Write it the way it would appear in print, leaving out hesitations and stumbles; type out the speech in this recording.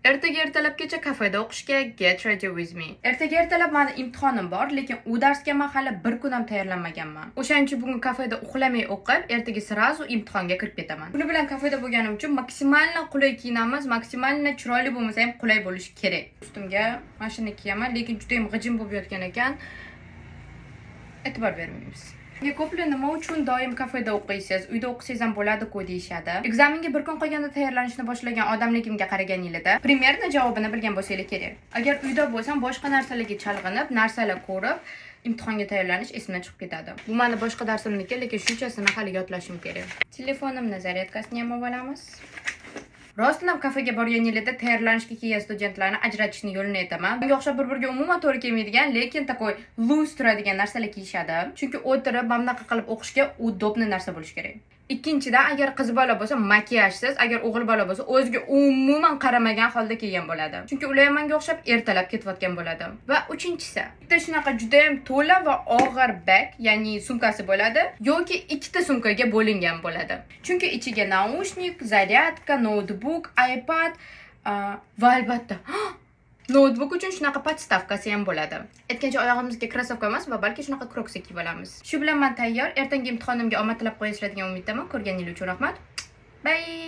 Ertaga ertalabgacha kafeda o'qishga get ready with me. Ertaga ertalab meni imtixonim bor, lekin u darsga men hali bir kun ham tayyorlanmaganman. O'shaning uchun bugun kafeda uxlamay o'qib, ertaga srazu imtihonga kirib ketaman. Buni bilan kafeda bo'lganim uchun maksimalni qulay kiyinamiz, maksimalni chiroyli bo'lmasa ham qulay bo'lishi kerak. Ustimga mashina kiyaman, lekin juda ham g'ijim bo'lib yotgan ekan. E'tibor bermaymiz. Ko'plar nima uchun doim kafeda o'qiysiz, uyda o'qisangiz ham bo'ladi-ku deyshadi. Ekzamenga bir kun qolganda tayyorlanishni boshlagan odamligimga qaraganingizda primerni javobini bilgan bo'lsangiz kerak. Agar uyda bo'lsam, boshqa narsalarga chalg'inib, narsalar ko'rib, imtihonga tayyorlanish esimdan chiqib ketadi. Bu meni boshqa darsimniki, lekin shunchasini hali yodlashim kerak. Telefonimni zaryadkasini ham olib olamiz. Rostdan ham kafega borganingizda tayyorlanishga kelgan studentlarni ajratishni yo'lini aytaman. Bunga o'xshab bir-biriga umuman to'g'ri kelmaydigan, lekin takoy loose turadigan narsalar kiyishadi. Chunki o'tirib, bunaqa qilib o'qishga udobni narsa bo'lishi kerak. Ikkinchidan, agar qiz bola bo'lsa, makiyajsiz, agar o'g'il bola bo'lsa, o'ziga umuman qaramagan holda kelgan bo'ladi. Chunki ular menga o'xshab ertalab ketayotgan bo'ladi. Va uchinchisi, bitta shunaqa juda ham to'la va og'ir bag, ya'ni sumkasi bo'ladi, yoki ikkita sumkaga bo'lingan bo'ladi. Chunki ichiga naushnik, zaryadka, notebook, iPad va albatta notebook uchun shunaqa podstavkasi ham bo'ladi. Aytgancha oyog'imizga krossovka emas va balki shunaqa kroksi kiyib olamiz. Shu bilan men tayyor. Ertangi imtihonimga omad tilab qo'yasizlar degan umiddaman. Ko'rganingiz uchun rahmat. Bye.